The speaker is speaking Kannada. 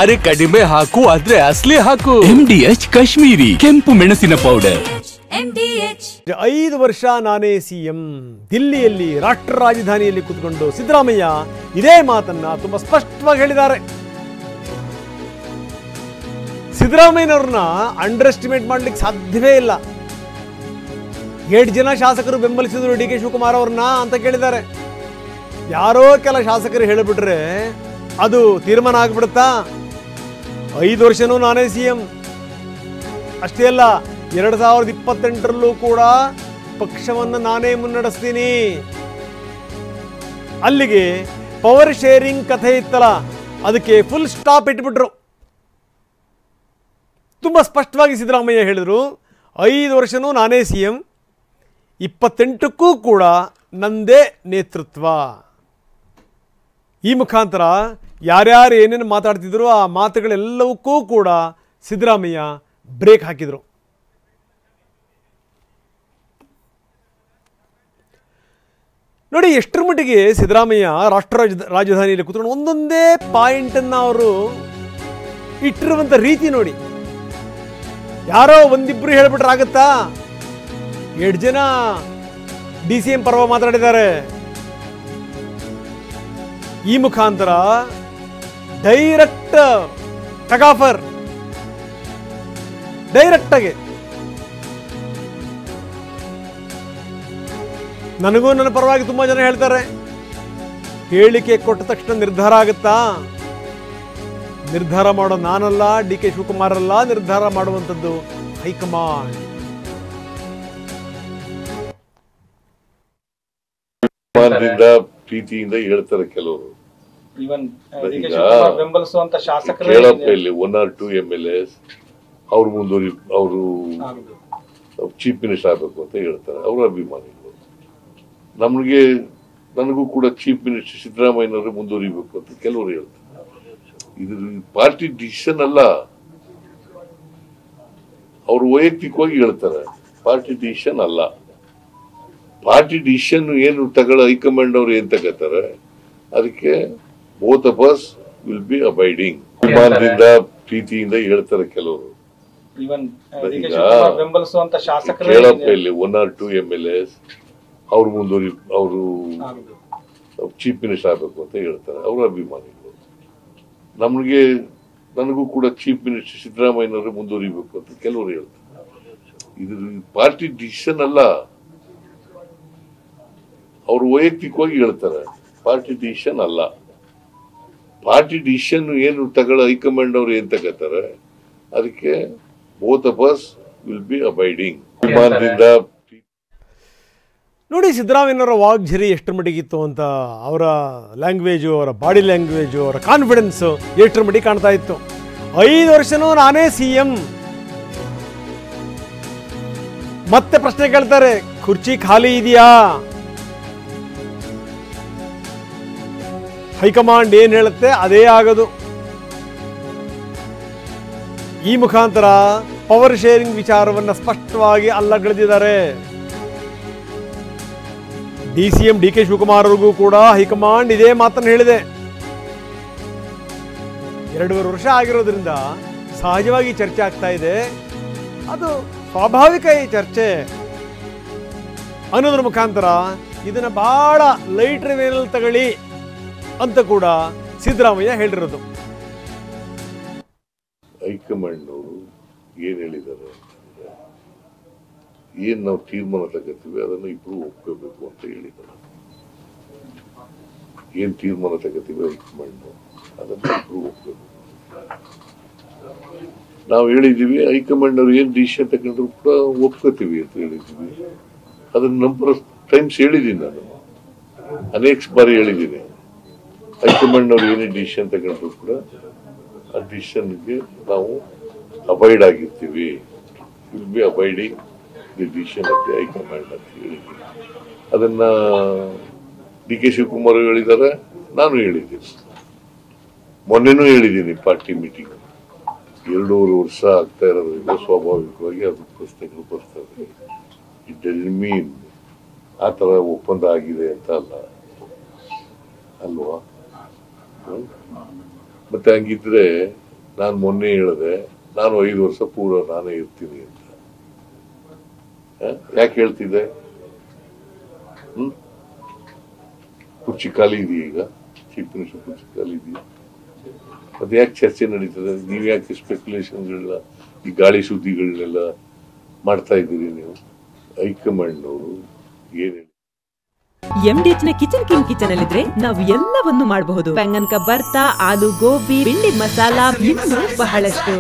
ಅರೆ ಕಡಿಮೆ ಹಾಕು ಆದ್ರೆ ಅಸಲಿ ಹಾಕು. MDH ಕಾಶ್ಮೀರಿ ಕೆಂಪು ಮೆಣಸಿನ ಪೌಡರ್. 5 ವರ್ಷ ನಾನೇ ಸಿಎಂ. ದಿಲ್ಲಿಯಲ್ಲಿ ರಾಷ್ಟ್ರ ರಾಜಧಾನಿಯಲ್ಲಿ ಕೂತ್ಕೊಂಡು ಸಿದ್ದರಾಮಯ್ಯ ಇದೇ ಮಾತನ್ನ ತುಂಬಾ ಸ್ಪಷ್ಟವಾಗಿ ಹೇಳಿದ್ದಾರೆ. ಸಿದ್ದರಾಮಯ್ಯನವ್ರನ್ನ ಅಂಡರ್ ಎಸ್ಟಿಮೇಟ್ ಮಾಡ್ಲಿಕ್ಕೆ ಸಾಧ್ಯವೇ ಇಲ್ಲ. 7 ಜನ ಶಾಸಕರು ಬೆಂಬಲಿಸಿದ್ರು ಡಿ ಕೆ ಶಿವಕುಮಾರ್ ಅವ್ರನ್ನ ಅಂತ ಕೇಳಿದ್ದಾರೆ. ಯಾರೋ ಕೆಲ ಶಾಸಕರು ಹೇಳಿಬಿಟ್ರೆ ಅದು ತೀರ್ಮಾನ ಆಗ್ಬಿಡುತ್ತಾ? 5 ವರ್ಷನೂ ನಾನೇ ಸಿಎಂ. ಅಷ್ಟೇ ಅಲ್ಲ, 2028ರಲ್ಲೂ ಕೂಡ ಪಕ್ಷವನ್ನು ನಾನೇ ಮುನ್ನಡೆಸ್ತೀನಿ. ಅಲ್ಲಿಗೆ ಪವರ್ ಶೇರಿಂಗ್ ಕಥೆ ಇತ್ತಲ್ಲ, ಅದಕ್ಕೆ ಫುಲ್ ಸ್ಟಾಪ್ ಇಟ್ಬಿಟ್ರು. ತುಂಬ ಸ್ಪಷ್ಟವಾಗಿ ಸಿದ್ದರಾಮಯ್ಯ ಹೇಳಿದರು, 5 ವರ್ಷನೂ ನಾನೇ ಸಿಎಂ, 28ಕ್ಕೂ ಕೂಡ ನಂದೇ ನೇತೃತ್ವ. ಈ ಮುಖಾಂತರ ಯಾರ್ಯಾರು ಏನೇನು ಮಾತಾಡ್ತಿದ್ರು ಆ ಮಾತುಗಳೆಲ್ಲವಕ್ಕೂ ಕೂಡ ಸಿದ್ದರಾಮಯ್ಯ ಬ್ರೇಕ್ ಹಾಕಿದರು. ನೋಡಿ ಎಷ್ಟರ ಮಟ್ಟಿಗೆ ಸಿದ್ದರಾಮಯ್ಯ ರಾಷ್ಟ್ರ ರಾಜಧಾನಿಯಲ್ಲಿ ಕೂತ್ಕೊಂಡು ಒಂದೊಂದೇ ಪಾಯಿಂಟನ್ನು ಅವರು ಇಟ್ಟಿರುವಂಥ ರೀತಿ ನೋಡಿ. ಯಾರೋ ಒಂದಿಬ್ಬರು ಹೇಳ್ಬಿಟ್ರೆ ಆಗುತ್ತಾ? 7 ಜನ DCM ಪರವಾಗಿ ಮಾತಾಡಿದ್ದಾರೆ. ಈ ಮುಖಾಂತರ ಡೈರೆಕ್ಟ್ ಟಗಾಫರ್, ಡೈರೆಕ್ಟ್ ಆಗಿ ನನಗೂ ನನ್ನ ಪರವಾಗಿ ತುಂಬಾ ಜನ ಹೇಳ್ತಾರೆ, ಹೇಳಿಕೆ ಕೊಟ್ಟ ತಕ್ಷಣ ನಿರ್ಧಾರ ಆಗುತ್ತಾ? ನಿರ್ಧಾರ ಮಾಡೋ ನಾನಲ್ಲ, ಡಿ ಕೆ ಶಿವಕುಮಾರ್ ಅಲ್ಲ, ನಿರ್ಧಾರ ಮಾಡುವಂಥದ್ದು ಹೈಕಮಾಂಡ್. ಪ್ರೀತಿಯಿಂದ ಹೇಳ್ತಾರೆ ಕೆಲವರು. ಬೆಂಬಲಿಸುವಂತ ಶಾಸಕರು ಕೇಳಪ್ಪ, ಇಲ್ಲಿ 1 or 2 MLAs ಅವ್ರು ಅವರು ಚೀಫ್ ಮಿನಿಸ್ಟರ್ ಆಗಬೇಕು ಅಂತ ಹೇಳ್ತಾರೆ. ಅವರ ಅಭಿಮಾನಿಗಳು. ನನಗೂ ಕೂಡ ಚೀಫ್ ಮಿನಿಸ್ಟರ್ ಸಿದ್ದರಾಮಯ್ಯನವರು ಮುಂದುವರಿಬೇಕು ಅಂತ ಕೆಲವರು ಹೇಳ್ತಾರೆ. ಇದು ಪಾರ್ಟಿ ಡಿಸಿಷನ್ ಅಲ್ಲ, ಅವರು ವೈಯಕ್ತಿಕವಾಗಿ ಹೇಳ್ತಾರೆ. ಪಾರ್ಟಿ ಡಿಸಿಷನ್ ಅಲ್ಲ. ಪಾರ್ಟಿ ಡಿಸಿಷನ್ ಏನು ತಗೊಳ್ಳೋ ಹೈಕಮಾಂಡ್ ಅವರು ಏನ್ ತಗೋತಾರೆ ಅದಕ್ಕೆ both of us will be abiding. ಅಭಿಮಾನದಿಂದ ಪ್ರೀತಿಯಿಂದ ಹೇಳ್ತಾರೆ ಕೆಲವರು. ಬೆಂಬಲಿಸುವಂತ ಶಾಸಕರು ಕೇಳಪ್ಪ, ಇಲ್ಲಿ 1 or 2 MLAs ಅವ್ರು ಅವರು ಚೀಫ್ ಮಿನಿಸ್ಟರ್ ಆಗಬೇಕು ಅಂತ ಹೇಳ್ತಾರೆ. ಅವರ ಅಭಿಮಾನಿಗಳು. ನನಗೂ ಕೂಡ ಚೀಫ್ ಮಿನಿಸ್ಟರ್ ಸಿದ್ದರಾಮಯ್ಯನವರು ಮುಂದುವರಿಬೇಕು ಅಂತ ಕೆಲವರು ಹೇಳ್ತಾರೆ. ಇದು ಪಾರ್ಟಿ ಡಿಸಿಷನ್ ಅಲ್ಲ, ಅವರು ವೈಯಕ್ತಿಕವಾಗಿ ಹೇಳ್ತಾರೆ. ಪಾರ್ಟಿ ಡಿಸಿಷನ್ ಅಲ್ಲ. ಪಾರ್ಟಿ ಡಿಸಿಷನ್ ಏನು ತಗೊಳ್ಳೋ ಹೈಕಮಾಂಡ್ ಅವರು ಏನ್ ತಗೋತಾರೆ ಅದಕ್ಕೆ both of us will be abiding. ಅಭಿಮಾನದಿಂದ ನೋಡಿ ಸಿದ್ದರಾಮಯ್ಯನವರ ವಾಗ್ಝರಿ ಎಷ್ಟರ ಮಟ್ಟಿಗಿತ್ತು ಅಂತ. ಅವರ ಲ್ಯಾಂಗ್ವೇಜು, ಅವರ ಬಾಡಿ ಲ್ಯಾಂಗ್ವೇಜು, ಅವರ ಕಾನ್ಫಿಡೆನ್ಸು ಎಷ್ಟರ ಮಟ್ಟಿಗೆ ಕಾಣ್ತಾ ಇತ್ತು. 5 ವರ್ಷನೂ ನಾನೇ ಸಿಎಂ. ಮತ್ತೆ ಪ್ರಶ್ನೆ ಕೇಳ್ತಾರೆ, ಕುರ್ಚಿ ಖಾಲಿ ಇದೆಯಾ? ಹೈಕಮಾಂಡ್ ಏನ್ ಹೇಳುತ್ತೆ ಅದೇ ಆಗೋದು. ಈ ಮುಖಾಂತರ ಪವರ್ ಶೇರಿಂಗ್ ವಿಚಾರವನ್ನ ಸ್ಪಷ್ಟವಾಗಿ ಅಲ್ಲಗಳೆದಿದ್ದಾರೆ. DCM ಡಿ ಕೆ ಶಿವಕುಮಾರ್ ಅವ್ರಿಗೂ ಕೂಡ ಹೈಕಮಾಂಡ್ ಇದೇ ಮಾತನ್ನು ಹೇಳಿದೆ. 2.5 ವರ್ಷ ಆಗಿರೋದ್ರಿಂದ ಸಹಜವಾಗಿ ಚರ್ಚೆ ಆಗ್ತಾ ಇದೆ. ಅದು ಸ್ವಾಭಾವಿಕ ಈ ಚರ್ಚೆ ಅನ್ನೋದ್ರ ಮುಖಾಂತರ ಇದನ್ನ ಬಹಳ ಲೈಟ್ ವೇನಲ್ಲಿ ತಗೊಳ್ಳಿ ಅಂತ ಕೂಡ ಸಿದ್ದರಾಮಯ್ಯ ಹೇಳಿರೋದು. ಹೈಕಮಾಂಡ್ ಅವರು ಏನ್ ಹೇಳಿದ್ದಾರೆ, ಏನ್ ನಾವು ತೀರ್ಮಾನ ತಗೋತೀವಿ ಅದನ್ನು ಇಬ್ರು ಒಪ್ಕೋಬೇಕು ಅಂತ ಹೇಳಿದ್ದಾರೆ. ಏನ್ ತೀರ್ಮಾನ ತಗೋತೀವಿ ಹೈಕಮಾಂಡ್ ಅದನ್ನು ಇಬ್ರು ಒಪ್ಕೋಬೇಕು. ನಾವು ಹೇಳಿದೀವಿ ಹೈಕಮಾಂಡ್ ಅವ್ರು ಏನ್ ಡಿಸಿಷನ್ ತಗೊಂಡ್ರು ಕೂಡ ಒಪ್ಕೋತೀವಿ ಅಂತ ಹೇಳಿದೀವಿ. ಅದನ್ನ ನಂಬರ್ ಟೈಮ್ಸ್ ಹೇಳಿದ್ದೀನಿ, ನಾನು ಅನೇಕ ಬಾರಿ ಹೇಳಿದ್ದೀನಿ. ಹೈಕಮಾಂಡ್ ಅವ್ರು ಏನೇ ಡಿಸಿಷನ್ ತಗೊಂಡ್ರು ಕೂಡ ಆ ಡಿಸಿಷನ್ಗೆ ನಾವು ಅಬೈಡ್ ಆಗಿರ್ತೀವಿ. Will be abiding the decision of the high command ಅಂತ ಹೇಳಿದ್ದೀನಿ. ಅದನ್ನ ಡಿ ಕೆ ಶಿವಕುಮಾರ್ ಹೇಳಿದ್ದಾರೆ, ನಾನು ಹೇಳಿದ್ದೀನಿ, ಮೊನ್ನೆನೂ ಹೇಳಿದ್ದೀನಿ. ಪಾರ್ಟಿ ಮೀಟಿಂಗ್ 2.5 ವರ್ಷ ಆಗ್ತಾ ಇರೋದ್ರಿಂದ ಸ್ವಾಭಾವಿಕವಾಗಿ ಅದು ಪ್ರಶ್ನೆಗಳು ಬರ್ತದೆ. ಇಟ್ ಡಸಂಟ್ ಮೀನ್ ಆ ತರ ಒಪ್ಪಂದ ಆಗಿದೆ ಅಂತ ಅಲ್ವಾ? ಮತ್ತೆ ಹಂಗಿದ್ರೆ ನಾನು ಮೊನ್ನೆ ಹೇಳಿದೆ ನಾನು 5 ವರ್ಷ ಪೂರ್ವ ನಾನೇ ಇರ್ತೀನಿ ಅಂತ. ಯಾಕೆ ಹೇಳ್ತಿದ್ದೆ? ಕುರ್ಚಿ ಖಾಲಿ ಇದೆಯಾ ಈಗ? ಚೀಫ್ ಮಿನಿಸ್ಟರ್ ಕುರ್ಚಿ ಖಾಲಿ ಇದೆಯಾ? ಮತ್ತೆ ಯಾಕೆ ಚರ್ಚೆ ನಡೀತದೆ? ನೀವು ಯಾಕೆ ಸ್ಪೆಕ್ಯುಲೇಷನ್ಗಳನ್ನ ಈ ಗಾಳಿ ಸುದ್ದಿಗಳನ್ನೆಲ್ಲ ಮಾಡ್ತಾ ಇದ್ದೀರಿ? ನೀವು ಹೈಕಮಾಂಡ್ನವರು ಏನ್ ಹೇಳಿ MDH ನ ಕಿಚನ್ ಅಲ್ಲಿದ್ರೆ ನಾವು ಎಲ್ಲವನ್ನು ಮಾಡಬಹುದು. ಬೆಂಗನ್ ಕಾ ಬರ್ತಾ, ಆಲೂ ಗೋಬಿ, ಭಿಂಡಿ ಮಸಾಲಾ, ಇನ್ನೂ ಬಹಳಷ್ಟು.